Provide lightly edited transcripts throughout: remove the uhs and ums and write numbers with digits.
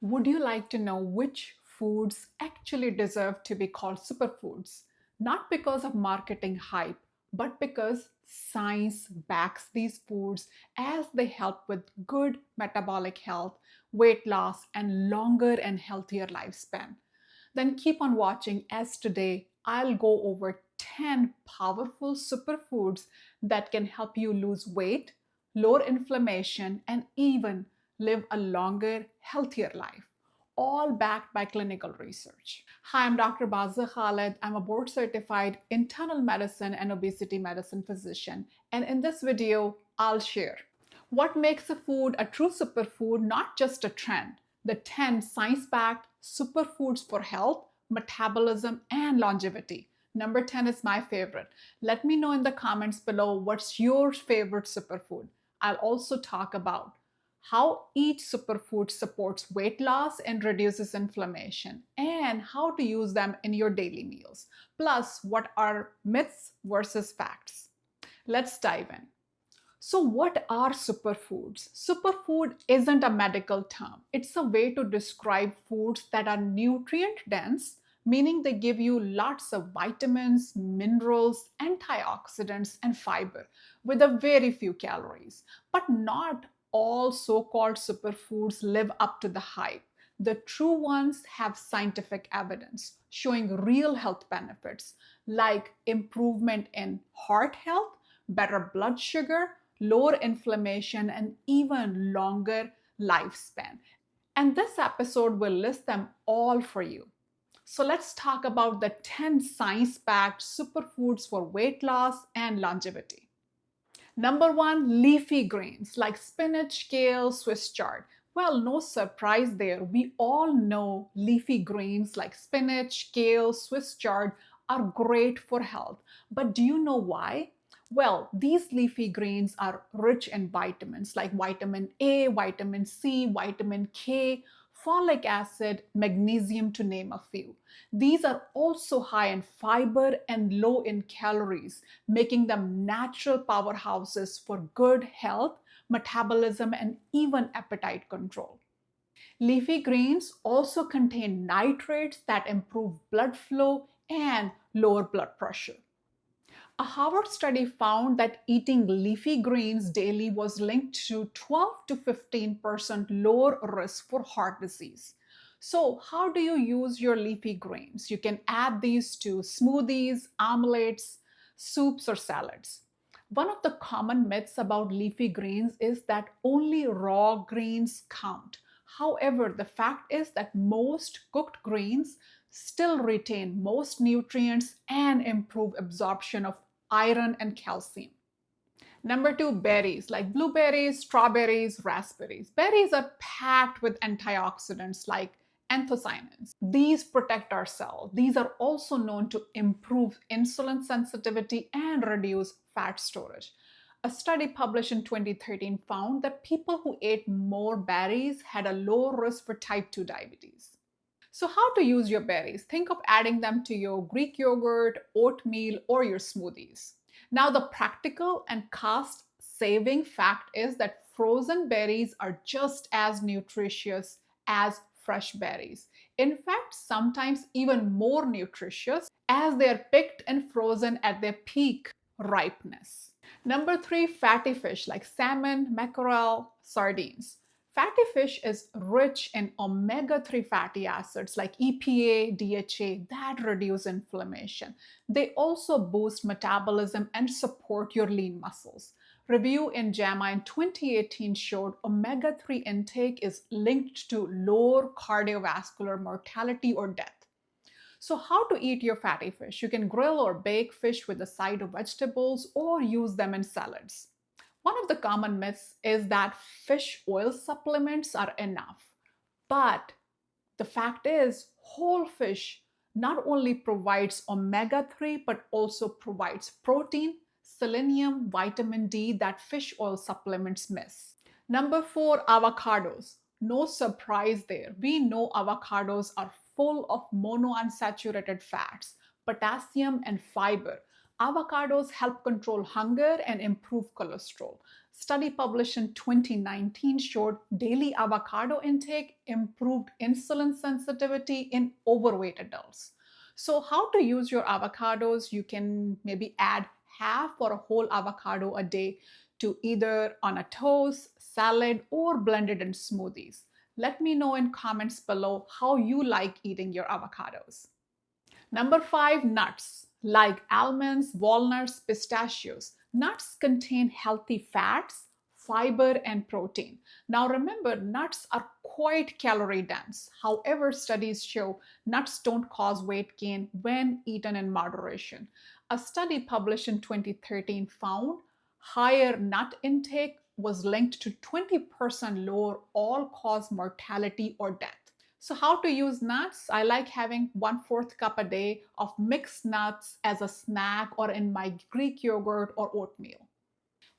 Would you like to know which foods actually deserve to be called superfoods? Not because of marketing hype, but because science backs these foods as they help with good metabolic health, weight loss, and longer and healthier lifespan. Then keep on watching as today I'll go over 10 powerful superfoods that can help you lose weight, lower inflammation, and even live a longer, healthier life, all backed by clinical research. Hi, I'm Dr. Bazgha Khalid. I'm a board certified internal medicine and obesity medicine physician. And in this video, I'll share what makes a food a true superfood, not just a trend, the 10 science backed superfoods for health, metabolism, and longevity. Number 10 is my favorite. Let me know in the comments below what's your favorite superfood. I'll also talk about how each superfood supports weight loss and reduces inflammation, and how to use them in your daily meals. Plus, what are myths versus facts? Let's dive in. So, what are superfoods? Superfood isn't a medical term, it's a way to describe foods that are nutrient dense, meaning they give you lots of vitamins, minerals, antioxidants, and fiber with a very few calories. But not all so called superfoods live up to the hype. The true ones have scientific evidence showing real health benefits like improvement in heart health, better blood sugar, lower inflammation, and even longer lifespan. And this episode will list them all for you. So let's talk about the 10 science backed superfoods for weight loss and longevity. Number one, leafy greens like spinach, kale, Swiss chard. Well, no surprise there. We all know leafy greens like spinach, kale, Swiss chard are great for health. But do you know why? Well, these leafy greens are rich in vitamins like vitamin A, vitamin C, vitamin K, folic acid, magnesium, to name a few. These are also high in fiber and low in calories, making them natural powerhouses for good health, metabolism, and even appetite control. Leafy greens also contain nitrates that improve blood flow and lower blood pressure. A Harvard study found that eating leafy greens daily was linked to 12 to 15% lower risk for heart disease. So, how do you use your leafy greens? You can add these to smoothies, omelets, soups, or salads. One of the common myths about leafy greens is that only raw greens count. However, the fact is that most cooked greens still retain most nutrients and improve absorption of iron and calcium. Number two, berries like blueberries, strawberries, raspberries. Berries are packed with antioxidants like anthocyanins. These protect our cells. These are also known to improve insulin sensitivity and reduce fat storage. A study published in 2013 found that people who ate more berries had a lower risk for type 2 diabetes. So, how to use your berries? Think of adding them to your Greek yogurt, oatmeal, or your smoothies. Now, the practical and cost saving fact is that frozen berries are just as nutritious as fresh berries. In fact, sometimes even more nutritious as they are picked and frozen at their peak ripeness. Number three, fatty fish like salmon, mackerel, sardines. Fatty fish is rich in omega-3 fatty acids like EPA, DHA that reduce inflammation. They also boost metabolism and support your lean muscles. Review in JAMA in 2018 showed omega-3 intake is linked to lower cardiovascular mortality or death. So, how to eat your fatty fish? You can grill or bake fish with a side of vegetables or use them in salads. One of the common myths is that fish oil supplements are enough. But the fact is, whole fish not only provides omega 3 but also provides protein, selenium, vitamin D that fish oil supplements miss. Number four, avocados. No surprise there. We know avocados are full of monounsaturated fats, potassium, and fiber. Avocados help control hunger and improve cholesterol. Study published in 2019 showed daily avocado intake improved insulin sensitivity in overweight adults. So, how to use your avocados? You can maybe add half or a whole avocado a day to either on a toast, salad, or blended in smoothies. Let me know in comments below how you like eating your avocados. Number 5, nuts like almonds, walnuts, pistachios. Nuts contain healthy fats, fiber, and protein. Now remember, nuts are quite calorie dense. However, studies show nuts don't cause weight gain when eaten in moderation. A study published in 2013 found higher nut intake was linked to 20% lower all-cause mortality or death. So, how to use nuts? I like having 1/4 cup a day of mixed nuts as a snack or in my Greek yogurt or oatmeal.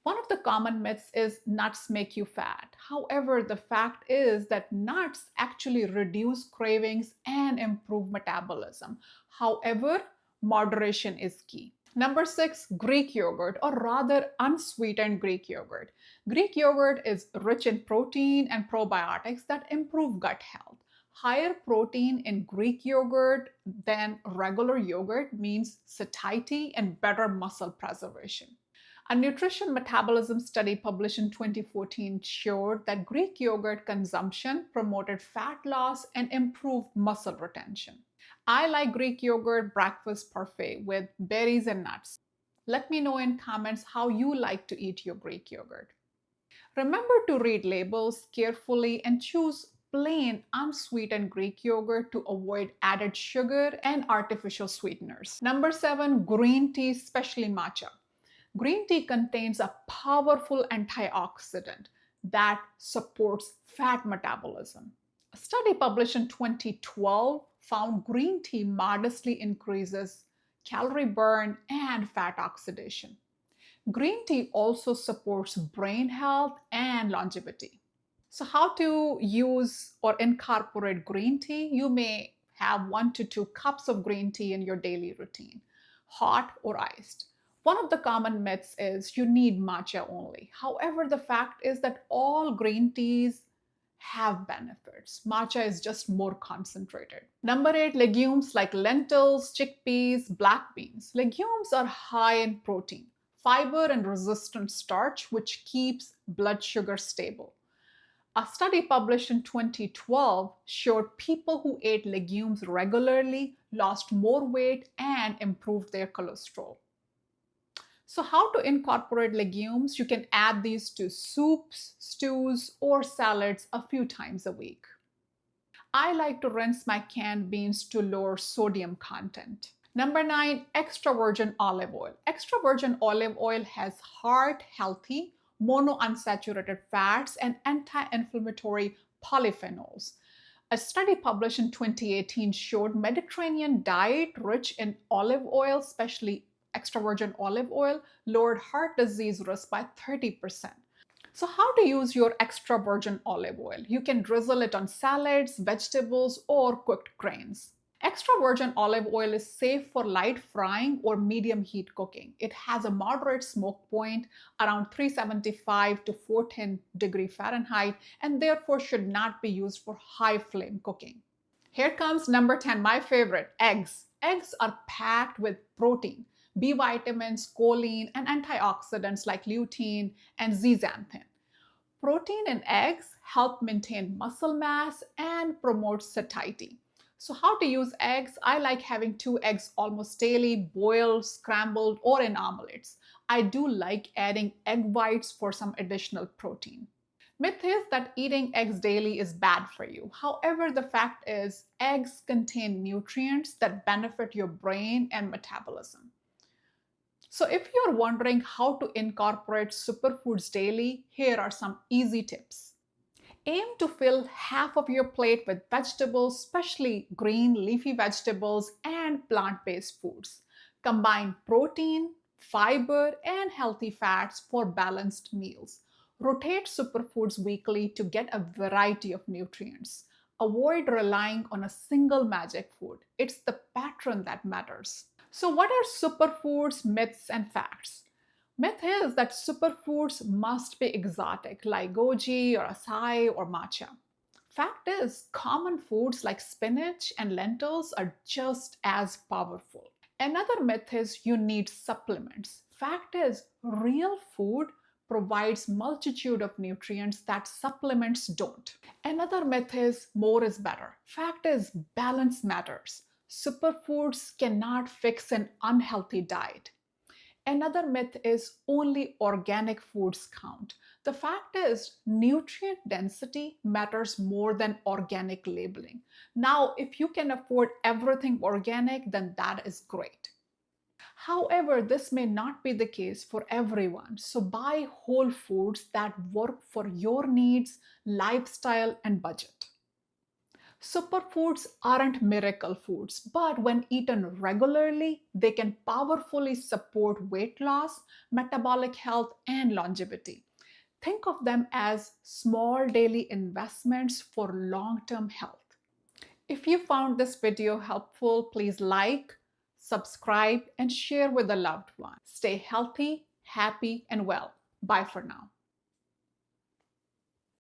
One of the common myths is nuts make you fat. However, the fact is that nuts actually reduce cravings and improve metabolism. However, moderation is key. Number 6, Greek yogurt, or rather unsweetened Greek yogurt. Greek yogurt is rich in protein and probiotics that improve gut health. Higher protein in Greek yogurt than regular yogurt means satiety and better muscle preservation. A nutrition metabolism study published in 2014 showed that Greek yogurt consumption promoted fat loss and improved muscle retention. I like Greek yogurt breakfast parfait with berries and nuts. Let me know in comments how you like to eat your Greek yogurt. Remember to read labels carefully and choose plain unsweetened Greek yogurt to avoid added sugar and artificial sweeteners. Number 7, green tea, especially matcha. Green tea contains a powerful antioxidant that supports fat metabolism. A study published in 2012 found green tea modestly increases calorie burn and fat oxidation. Green tea also supports brain health and longevity. So, how to use or incorporate green tea? You may have 1 to 2 cups of green tea in your daily routine, hot or iced. One of the common myths is you need matcha only. However, the fact is that all green teas have benefits. Matcha is just more concentrated. Number 8, legumes like lentils, chickpeas, black beans. Legumes are high in protein, fiber, and resistant starch, which keeps blood sugar stable. A study published in 2012 showed people who ate legumes regularly lost more weight and improved their cholesterol. So, how to incorporate legumes? You can add these to soups, stews, or salads a few times a week. I like to rinse my canned beans to lower sodium content. Number 9, extra virgin olive oil. Extra virgin olive oil has heart healthy monounsaturated fats and anti-inflammatory polyphenols. A study published in 2018 showed Mediterranean diet rich in olive oil, especially extra virgin olive oil, lowered heart disease risk by 30%. So, how to use your extra virgin olive oil? You can drizzle it on salads, vegetables, or cooked grains. Extra virgin olive oil is safe for light frying or medium heat cooking. It has a moderate smoke point around 375 to 410 degree Fahrenheit and therefore should not be used for high flame cooking. Here comes number 10, my favorite, eggs. Eggs are packed with protein, B vitamins, choline, and antioxidants like lutein and zeaxanthin. Protein in eggs help maintain muscle mass and promote satiety. So, how to use eggs? I like having 2 eggs almost daily, boiled, scrambled, or in omelets. I do like adding egg whites for some additional protein. Myth is that eating eggs daily is bad for you. However, the fact is, eggs contain nutrients that benefit your brain and metabolism. So, if you're wondering how to incorporate superfoods daily, here are some easy tips. Aim to fill half of your plate with vegetables, especially green leafy vegetables and plant-based foods. Combine protein, fiber, and healthy fats for balanced meals. Rotate superfoods weekly to get a variety of nutrients. Avoid relying on a single magic food. It's the pattern that matters. So, what are superfoods, myths, and facts? Myth is that superfoods must be exotic, like goji or acai or matcha. Fact is, common foods like spinach and lentils are just as powerful. Another myth is you need supplements. Fact is, real food provides multitude of nutrients that supplements don't. Another myth is more is better. Fact is, balance matters. Superfoods cannot fix an unhealthy diet. Another myth is only organic foods count. The fact is, nutrient density matters more than organic labeling. Now, if you can afford everything organic, then that is great. However, this may not be the case for everyone. So buy whole foods that work for your needs, lifestyle, and budget. Superfoods aren't miracle foods, but when eaten regularly, they can powerfully support weight loss, metabolic health, and longevity. Think of them as small daily investments for long term health. If you found this video helpful, please like, subscribe, and share with a loved one. Stay healthy, happy, and well. Bye for now.